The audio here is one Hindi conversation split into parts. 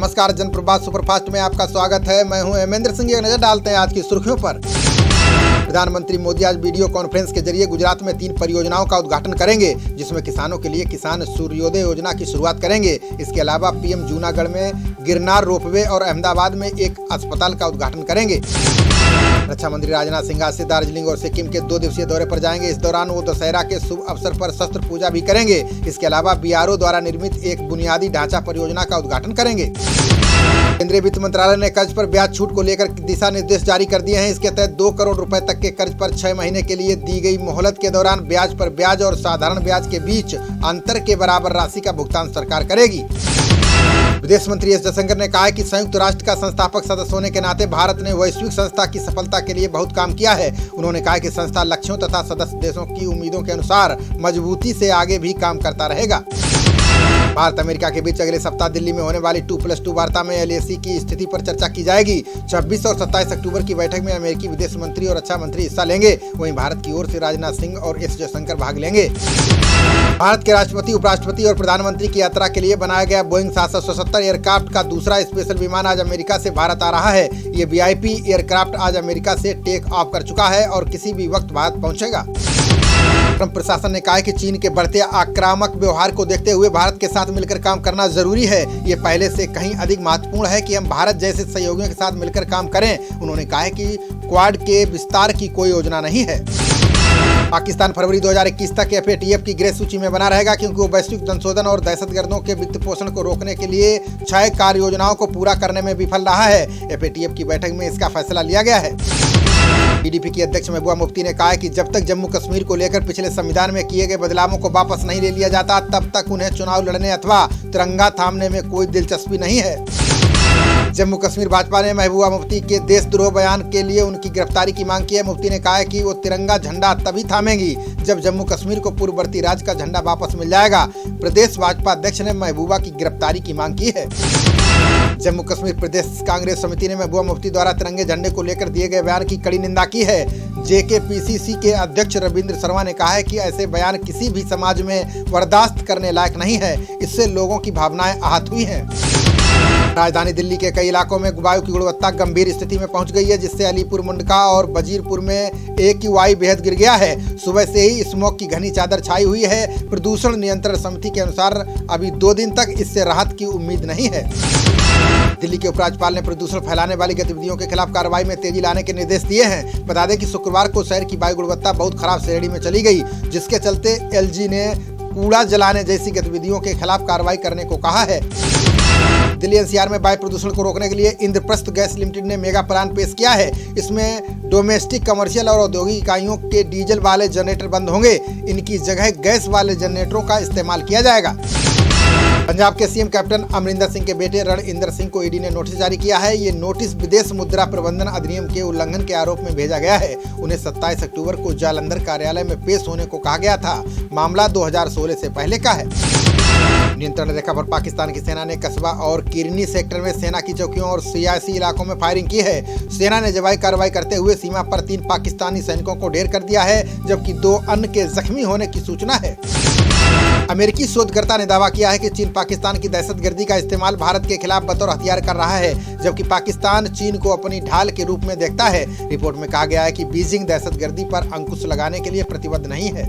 नमस्कार, जनप्रभात सुपरफास्ट में आपका स्वागत है। मैं हूं हेमेंद्र सिंह। एक नजर डालते हैं आज की सुर्खियों पर। प्रधानमंत्री मोदी आज वीडियो कॉन्फ्रेंस के जरिए गुजरात में 3 परियोजनाओं का उद्घाटन करेंगे, जिसमें किसानों के लिए किसान सूर्योदय योजना की शुरुआत करेंगे। इसके अलावा पीएम जूनागढ़ में गिरनार रोपवे और अहमदाबाद में एक अस्पताल का उद्घाटन करेंगे। रक्षा मंत्री राजनाथ सिंह आज से दार्जिलिंग और सिक्किम के 2 दिवसीय दौरे पर जाएंगे। इस दौरान वो दशहरा के शुभ अवसर पर शस्त्र पूजा भी करेंगे। इसके अलावा बीआरओ द्वारा निर्मित एक बुनियादी ढांचा परियोजना का उद्घाटन करेंगे। केंद्रीय वित्त मंत्रालय ने कर्ज पर ब्याज छूट को लेकर दिशा निर्देश जारी कर दिए हैं। इसके तहत 2 करोड़ रुपए तक के कर्ज पर 6 महीने के लिए दी गई मोहलत के दौरान ब्याज पर ब्याज और साधारण ब्याज के बीच अंतर के बराबर राशि का भुगतान सरकार करेगी। विदेश मंत्री एस जयशंकर ने कहा है कि संयुक्त राष्ट्र का संस्थापक सदस्य होने के नाते भारत ने वैश्विक संस्था की सफलता के लिए बहुत काम किया है। उन्होंने कहा कि संस्था लक्ष्यों तथा सदस्य देशों की उम्मीदों के अनुसार मजबूती से आगे भी काम करता रहेगा। भारत अमेरिका के बीच अगले सप्ताह दिल्ली में होने वाली 2+2 वार्ता में LAC की स्थिति पर चर्चा की जाएगी। 26 और 27 अक्टूबर की बैठक में अमेरिकी विदेश मंत्री और रक्षा मंत्री हिस्सा लेंगे। वहीं भारत की ओर से राजनाथ सिंह और एस जयशंकर भाग लेंगे। भारत के राष्ट्रपति, उपराष्ट्रपति और प्रधानमंत्री की यात्रा के लिए बनाया गया बोइंग 777 एयरक्राफ्ट का दूसरा स्पेशल विमान आज अमेरिका से भारत आ रहा है। ये VIP एयरक्राफ्ट आज अमेरिका से टेक ऑफ कर चुका है और किसी भी वक्त भारत पहुंचेगा। ट्रंप प्रशासन ने कहा है कि चीन के बढ़ते आक्रामक व्यवहार को देखते हुए भारत के साथ मिलकर काम करना जरूरी है। ये पहले से कहीं अधिक महत्वपूर्ण है कि हम भारत जैसे सहयोगियों के साथ मिलकर काम करें। उन्होंने कहा है कि क्वाड के विस्तार की कोई योजना नहीं है। पाकिस्तान फरवरी 2021 तक FATF की ग्रे सूची में बना रहेगा, क्योंकि वो वैश्विक संशोधन और दहशतगर्दों के वित्त पोषण को रोकने के लिए 6 कार्य योजनाओं को पूरा करने में विफल रहा है। FATF की बैठक में इसका फैसला लिया गया है। PDP की अध्यक्ष महबूबा मुफ्ती ने कहा है कि जब तक जम्मू कश्मीर को लेकर पिछले संविधान में किए गए बदलावों को वापस नहीं ले लिया जाता, तब तक उन्हें चुनाव लड़ने अथवा तिरंगा थामने में कोई दिलचस्पी नहीं है। जम्मू कश्मीर भाजपा ने महबूबा मुफ्ती के देशद्रोह बयान के लिए उनकी गिरफ्तारी की मांग की है। मुफ्ती ने कहा है कि वो तिरंगा झंडा तभी थामेंगी जब जम्मू कश्मीर को पूर्ववर्ती राज्य का झंडा वापस मिल जाएगा। प्रदेश भाजपा अध्यक्ष ने महबूबा की गिरफ्तारी की मांग की है। जम्मू कश्मीर प्रदेश कांग्रेस समिति ने महबूबा मुफ्ती द्वारा तिरंगे झंडे को लेकर दिए गए बयान की कड़ी निंदा की है। JKPCC के अध्यक्ष रविंद्र शर्मा ने कहा है कि ऐसे बयान किसी भी समाज में बर्दाश्त करने लायक नहीं है। इससे लोगों की भावनाएं आहत हुई हैं। राजधानी दिल्ली के कई इलाकों में वायु की गुणवत्ता गंभीर स्थिति में पहुंच गई है, जिससे अलीपुर, मुंडका और वजीरपुर में AQI बेहद गिर गया है। सुबह से ही स्मोक की घनी चादर छाई हुई है। प्रदूषण नियंत्रण समिति के अनुसार अभी 2 दिन तक इससे राहत की उम्मीद नहीं है। दिल्ली के उपराज्यपाल ने प्रदूषण फैलाने वाली गतिविधियों के खिलाफ कार्रवाई में तेजी लाने के निर्देश दिए हैं। बता दें कि शुक्रवार को शहर की वायु गुणवत्ता बहुत खराब श्रेणी में चली गई, जिसके चलते LG ने कूड़ा जलाने जैसी गतिविधियों के खिलाफ कार्रवाई करने को कहा है। दिल्ली NCR में वायु प्रदूषण को रोकने के लिए इंद्रप्रस्थ गैस लिमिटेड ने मेगा प्लान पेश किया है। इसमें डोमेस्टिक, कमर्शियल और औद्योगिक इकाइयों के डीजल वाले जनरेटर बंद होंगे। इनकी जगह गैस वाले जनरेटरों का इस्तेमाल किया जाएगा। पंजाब के CM कैप्टन अमरिंदर सिंह के बेटे रणइंदर सिंह को ED ने नोटिस जारी किया है। ये नोटिस विदेश मुद्रा प्रबंधन अधिनियम के उल्लंघन के आरोप में भेजा गया है। उन्हें 27 अक्टूबर को जालंधर कार्यालय में पेश होने को कहा गया था। मामला 2016 से पहले का है। नियंत्रण रेखा पर पाकिस्तान की सेना ने कस्बा और किरनी सेक्टर में सेना की चौकियों और सियासी इलाकों में फायरिंग की है। सेना ने जवाबी कार्रवाई करते हुए सीमा पर 3 पाकिस्तानी सैनिकों को ढेर कर दिया है, जबकि 2 अन्य के जख्मी होने की सूचना है। अमेरिकी शोधकर्ता ने दावा किया है कि चीन पाकिस्तान की दहशतगर्दी का इस्तेमाल भारत के खिलाफ बतौर हथियार कर रहा है, जबकि पाकिस्तान चीन को अपनी ढाल के रूप में देखता है। रिपोर्ट में कहा गया है कि बीजिंग दहशतगर्दी पर अंकुश लगाने के लिए प्रतिबद्ध नहीं है।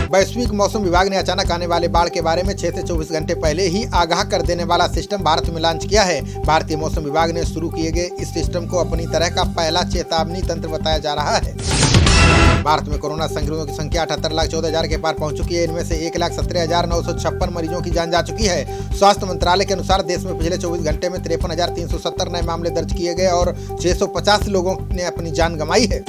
वैश्विक मौसम विभाग ने अचानक आने वाले बाढ़ के बारे में 6 से 24 घंटे पहले ही आगाह कर देने वाला सिस्टम भारत में लॉन्च किया है। भारतीय मौसम विभाग ने शुरू किए गए इस सिस्टम को अपनी तरह का पहला चेतावनी तंत्र बताया जा रहा है। भारत में कोरोना संक्रमितों की संख्या 78,14,000 के पार पहुंच चुकी है। इनमें से 1,17,956 मरीजों की जान जा चुकी है। स्वास्थ्य मंत्रालय के अनुसार देश में पिछले 24 घंटे में 53,370 नए मामले दर्ज किए गए और 650 लोगों ने अपनी जान गंवाई है।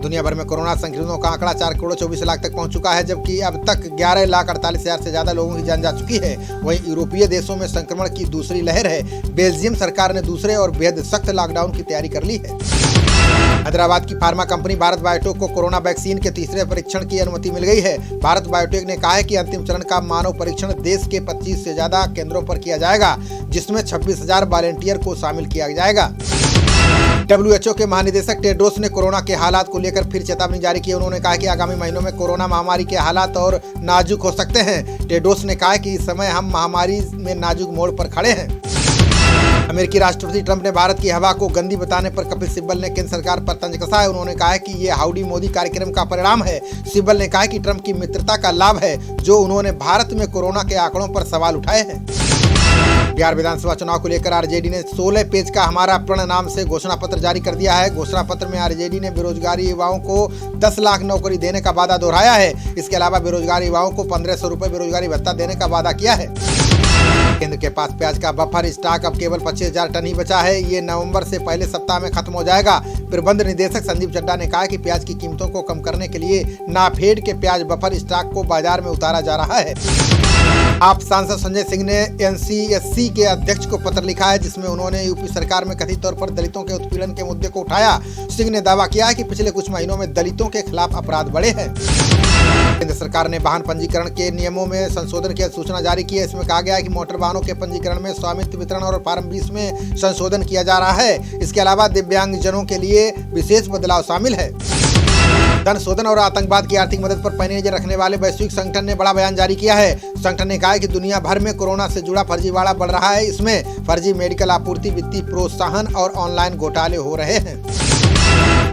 दुनिया भर में कोरोना संक्रमितों का आंकड़ा 4,24,00,000 तक पहुंच चुका है, जबकि अब तक 11,48,000 से ज्यादा लोगों की जान जा चुकी है। वहीं यूरोपीय देशों में संक्रमण की दूसरी लहर है। बेल्जियम सरकार ने दूसरे और बेहद सख्त लॉकडाउन की तैयारी कर ली है। हैदराबाद की फार्मा कंपनी भारत बायोटेक को कोरोना वैक्सीन के तीसरे परीक्षण की अनुमति मिल गई है। भारत बायोटेक ने कहा है कि अंतिम चरण का मानव परीक्षण देश के 25 से ज्यादा केंद्रों पर किया जाएगा, जिसमें 26,000 वॉलंटियर को शामिल किया जाएगा। WHO के महानिदेशक टेड्रोस ने कोरोना के हालात को लेकर फिर चेतावनी जारी की। उन्होंने कहा कि आगामी महीनों में कोरोना महामारी के हालात और नाजुक हो सकते हैं। टेड्रोस ने कहा कि इस समय हम महामारी में नाजुक मोड़ पर खड़े हैं। अमेरिकी राष्ट्रपति ट्रंप ने भारत की हवा को गंदी बताने पर कपिल सिब्बल ने केंद्र सरकार पर तंज कसा है। उन्होंने कहा कि ये हाउडी मोदी कार्यक्रम का परिणाम है। सिब्बल ने कहा कि ट्रंप की मित्रता का लाभ है जो उन्होंने भारत में कोरोना के आंकड़ों पर सवाल उठाए हैं। बिहार विधानसभा चुनाव को लेकर आरजेडी ने 16 पेज का हमारा प्रण नाम से घोषणा पत्र जारी कर दिया है। घोषणा पत्र में आरजेडी ने बेरोजगारी युवाओं को 10 लाख नौकरी देने का वादा दोहराया है। इसके अलावा बेरोजगार युवाओं को 1500 रुपए बेरोजगारी भत्ता देने का वादा किया है। केंद्र के पास प्याज का बफर स्टॉक अब केवल 25,000 टन ही बचा है। ये नवंबर से पहले सप्ताह में खत्म हो जाएगा। प्रबंध निदेशक संदीप चड्डा ने कहा कि प्याज की कीमतों को कम करने के लिए नाफेड के प्याज बफर स्टॉक को बाजार में उतारा जा रहा है। आप सांसद संजय सिंह ने NCSC के अध्यक्ष को पत्र लिखा है जिसमें उन्होंने यूपी सरकार में कथित तौर पर दलितों के उत्पीड़न के मुद्दे को उठाया। सिंह ने दावा किया है कि पिछले कुछ महीनों में दलितों के खिलाफ अपराध बढ़े हैं। केंद्र सरकार ने वाहन पंजीकरण के नियमों में संशोधन की सूचना जारी की है। इसमें कहा गया है कि मोटर वाहनों के पंजीकरण में स्वामित्व वितरण और फॉर्म 20 में संशोधन किया जा रहा है। इसके अलावा दिव्यांगजनों के लिए विशेष बदलाव शामिल है। धन शोधन और आतंकवाद की आर्थिक मदद पर पैनी नजर रखने वाले वैश्विक संगठन ने बड़ा बयान जारी किया है। संगठन ने कहा है कि दुनिया भर में कोरोना से जुड़ा फर्जीवाड़ा बढ़ रहा है। इसमें फर्जी मेडिकल आपूर्ति, वित्तीय प्रोत्साहन और ऑनलाइन घोटाले हो रहे हैं।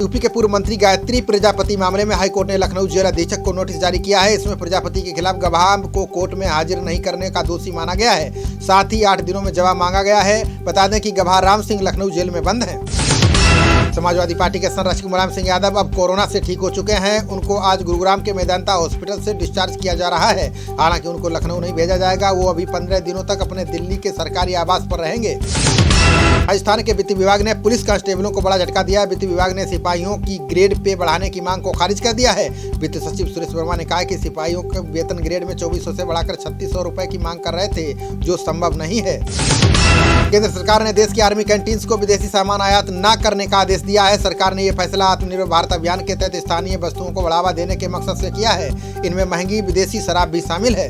यूपी के पूर्व मंत्री गायत्री प्रजापति मामले में हाईकोर्ट ने लखनऊ जेल अधीक्षक को नोटिस जारी किया है। इसमें प्रजापति के खिलाफ गवाह को कोर्ट में हाजिर नहीं करने का दोषी माना गया है। साथ ही 8 दिनों में जवाब मांगा गया है। बता दें कि गवाह राम सिंह लखनऊ जेल में बंद है। समाजवादी पार्टी के संरक्षक मुलायम सिंह यादव अब कोरोना से ठीक हो चुके हैं। उनको आज गुरुग्राम के मेदांता हॉस्पिटल से डिस्चार्ज किया जा रहा है। हालांकि उनको लखनऊ नहीं भेजा जाएगा। वो अभी 15 दिनों तक अपने दिल्ली के सरकारी आवास पर रहेंगे। राजस्थान के वित्त विभाग ने पुलिस कांस्टेबलों को बड़ा झटका दिया है। वित्त विभाग ने सिपाहियों की ग्रेड पे बढ़ाने की मांग को खारिज कर दिया है। वित्त सचिव सुरेश वर्मा ने कहा कि सिपाहियों के वेतन ग्रेड में 2400 से बढ़ाकर 3600 रुपए की मांग कर रहे थे, जो संभव नहीं है। केंद्र सरकार ने देश की आर्मी कैंटीन्स को विदेशी सामान आयात न करने का आदेश दिया है। सरकार ने यह फैसला आत्मनिर्भर भारत अभियान के तहत स्थानीय वस्तुओं को बढ़ावा देने के मकसद से किया है। इनमें महंगी विदेशी शराब भी शामिल है।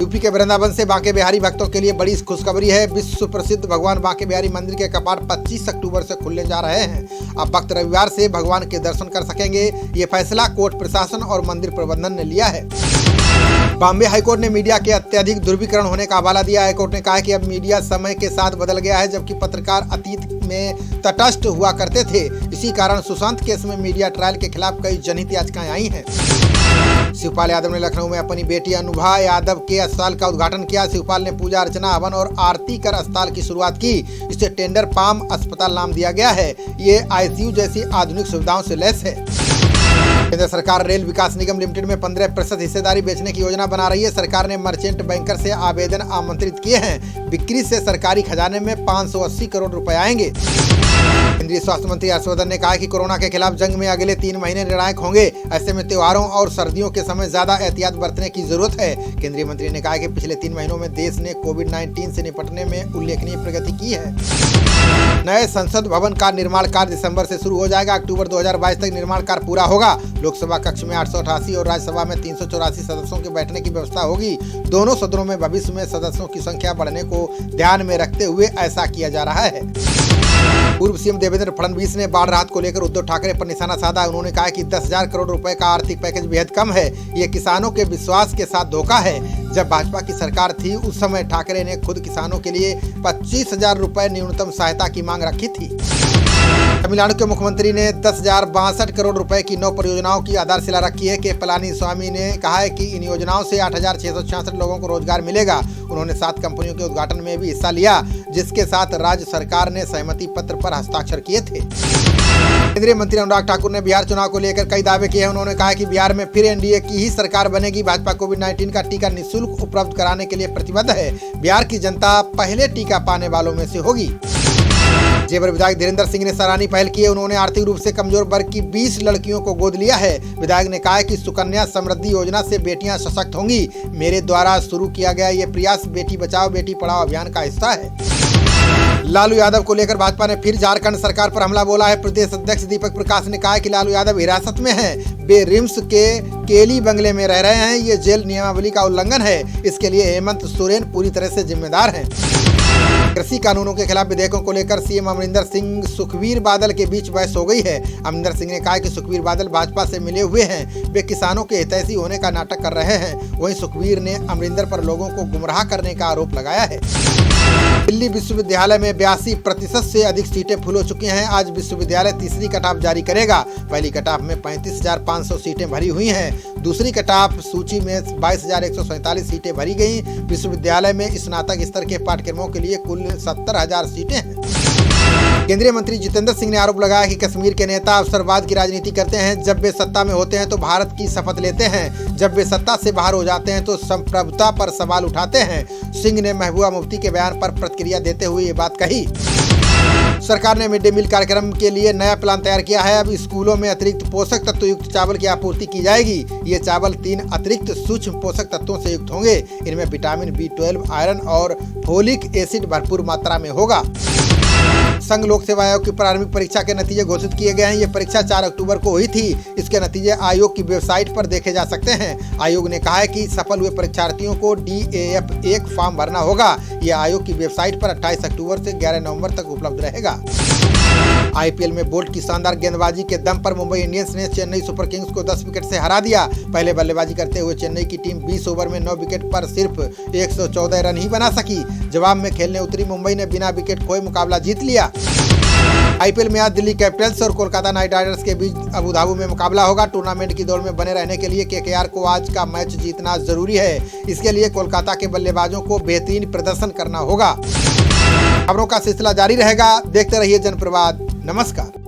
यूपी के वृंदावन से बांके बिहारी भक्तों के लिए बड़ी खुशखबरी है। विश्व प्रसिद्ध भगवान बांके बिहारी मंदिर के कपाट 25 अक्टूबर से खुलने जा रहे हैं। अब भक्त रविवार से भगवान के दर्शन कर सकेंगे। ये फैसला कोर्ट प्रशासन और मंदिर प्रबंधन ने लिया है। बॉम्बे हाईकोर्ट ने मीडिया के अत्यधिक ध्रुवीकरण होने का हवाला दिया। हाईकोर्ट ने कहा कि अब मीडिया समय के साथ बदल गया है, जबकि पत्रकार अतीत में तटस्थ हुआ करते थे। इसी कारण सुशांत केस में मीडिया ट्रायल के खिलाफ कई जनहित याचिकाएं आई हैं। शिवपाल यादव ने लखनऊ में अपनी बेटी अनुभा यादव के अस्पताल का उद्घाटन किया। शिवपाल ने पूजा अर्चना, हवन और आरती कर अस्पताल की शुरुआत की। इसे टेंडर पाम अस्पताल नाम दिया गया है। ये ICU जैसी आधुनिक सुविधाओं से लैस है। केंद्र सरकार रेल विकास निगम लिमिटेड में 15% हिस्सेदारी बेचने की योजना बना रही है। सरकार ने मर्चेंट बैंकर से आवेदन आमंत्रित किए हैं। बिक्री से सरकारी खजाने में 580 करोड़ रुपए आएंगे। केंद्रीय स्वास्थ्य मंत्री हर्षवर्धन ने कहा कि कोरोना के खिलाफ जंग में अगले 3 महीने निर्णायक होंगे। ऐसे में त्योहारों और सर्दियों के समय ज्यादा एहतियात बरतने की जरूरत है। केंद्रीय मंत्री ने कहा कि पिछले 3 महीनों में देश ने कोविड-19 से निपटने में उल्लेखनीय प्रगति की है। नए संसद भवन का निर्माण कार्य दिसंबर से शुरू हो जाएगा। अक्टूबर 2022 तक निर्माण कार्य पूरा होगा। लोकसभा कक्ष में 888 और राज्यसभा में 384 सदस्यों के बैठने की व्यवस्था होगी। दोनों सदनों में भविष्य में सदस्यों की संख्या बढ़ने को ध्यान में रखते हुए ऐसा किया जा रहा है। पूर्व सीएम देवेंद्र फडणवीस ने बाढ़ राहत को लेकर उद्धव ठाकरे पर निशाना साधा। उन्होंने कहा कि 10,000 करोड़ रुपए का आर्थिक पैकेज बेहद कम है। ये किसानों के विश्वास के साथ धोखा है। जब भाजपा की सरकार थी उस समय ठाकरे ने खुद किसानों के लिए 25,000 रुपए न्यूनतम सहायता की मांग रखी थी। तमिलनाडु के मुख्यमंत्री ने 10,062 करोड़ रुपए की 9 परियोजनाओं की आधारशिला रखी है। के पलानीस्वामी ने कहा है कि इन योजनाओं से 8,666 लोगों को रोजगार मिलेगा। उन्होंने 7 कंपनियों के उद्घाटन में भी हिस्सा लिया, जिसके साथ राज्य सरकार ने सहमति पत्र पर हस्ताक्षर किए थे। केंद्रीय मंत्री अनुराग ठाकुर ने बिहार चुनाव को लेकर कई दावे किए हैं। उन्होंने कहा कि बिहार में फिर एनडीए की ही सरकार बनेगी। भाजपा कोविड-19 का टीका निःशुल्क उपलब्ध कराने के लिए प्रतिबद्ध है। बिहार की जनता पहले टीका पाने वालों में से होगी। जेवर विधायक धीरेन्द्र सिंह ने सराहनीय पहल की है। उन्होंने आर्थिक रूप से कमजोर वर्ग की 20 लड़कियों को गोद लिया है। विधायक ने कहा कि सुकन्या समृद्धि योजना से बेटियां सशक्त होंगी। मेरे द्वारा शुरू किया गया ये प्रयास बेटी बचाओ बेटी पढ़ाओ अभियान का हिस्सा है। लालू यादव को लेकर भाजपा ने फिर झारखंड सरकार पर हमला बोला है। प्रदेश अध्यक्ष दीपक प्रकाश ने कहा कि लालू यादव हिरासत में हैं। वे रिम्स के केली बंगले में रह रहे हैं। ये जेल नियमावली का उल्लंघन है। इसके लिए हेमंत सोरेन पूरी तरह से जिम्मेदार हैं। कृषि कानूनों के खिलाफ विधेयकों को लेकर सीएम अमरिंदर सिंह सुखबीर बादल के बीच बहस हो गई है। अमरिंदर सिंह ने कहा कि सुखबीर बादल भाजपा से मिले हुए हैं, वे किसानों के हितैषी होने का नाटक कर रहे हैं। वहीं सुखबीर ने अमरिंदर पर लोगों को गुमराह करने का आरोप लगाया है। दिल्ली विश्वविद्यालय में 82% से अधिक सीटें फुल हो चुकी हैं। आज विश्वविद्यालय तीसरी कटऑफ जारी करेगा। पहली कटऑफ में 35,500 सीटें भरी हुई हैं। दूसरी कटऑफ सूची में 22,147 सीटें भरी गई। विश्वविद्यालय में स्नातक स्तर के पाठ्यक्रमों के लिए कुल 70,000 सीटें हैं। केंद्रीय मंत्री जितेंद्र सिंह ने आरोप लगाया कि कश्मीर के नेता अवसरवाद की राजनीति करते हैं। जब वे सत्ता में होते हैं तो भारत की शपथ लेते हैं, जब वे सत्ता से बाहर हो जाते हैं तो संप्रभुता पर सवाल उठाते हैं। सिंह ने महबूबा मुफ्ती के बयान पर प्रतिक्रिया देते हुए ये बात कही। सरकार ने मिड डे मील कार्यक्रम के लिए नया प्लान तैयार किया है। अब स्कूलों में अतिरिक्त पोषक तत्व युक्त चावल की आपूर्ति की जाएगी। ये चावल 3 अतिरिक्त सूक्ष्म पोषक तत्वों से युक्त होंगे। इनमें विटामिन B12, आयरन और फोलिक एसिड भरपूर मात्रा में होगा। संघ लोक सेवा आयोग की प्रारंभिक परीक्षा के नतीजे घोषित किए गए हैं। ये परीक्षा 4 अक्टूबर को हुई थी। इसके नतीजे आयोग की वेबसाइट पर देखे जा सकते हैं। आयोग ने कहा है कि सफल हुए परीक्षार्थियों को DAF1 फॉर्म भरना होगा। यह आयोग की वेबसाइट पर 28 अक्टूबर से 11 नवंबर तक उपलब्ध रहेगा। IPL में बोल्ट की शानदार गेंदबाजी के दम पर मुंबई इंडियंस ने चेन्नई सुपर किंग्स को 10 विकेट से हरा दिया। पहले बल्लेबाजी करते हुए चेन्नई की टीम 20 ओवर में 9 विकेट पर सिर्फ 114 रन ही बना सकी। जवाब में खेलने उतरी मुंबई ने बिना विकेट खोए मुकाबला जीत लिया। IPL में आज दिल्ली कैपिटल्स और कोलकाता नाइट राइडर्स के बीच अबू धाबी में मुकाबला होगा। टूर्नामेंट की दौड़ में बने रहने के लिए KKR को आज का मैच जीतना जरूरी है। इसके लिए कोलकाता के बल्लेबाजों को बेहतरीन प्रदर्शन करना होगा। खबरों का सिलसिला जारी रहेगा। देखते रहिए जनप्रवाद। नमस्कार।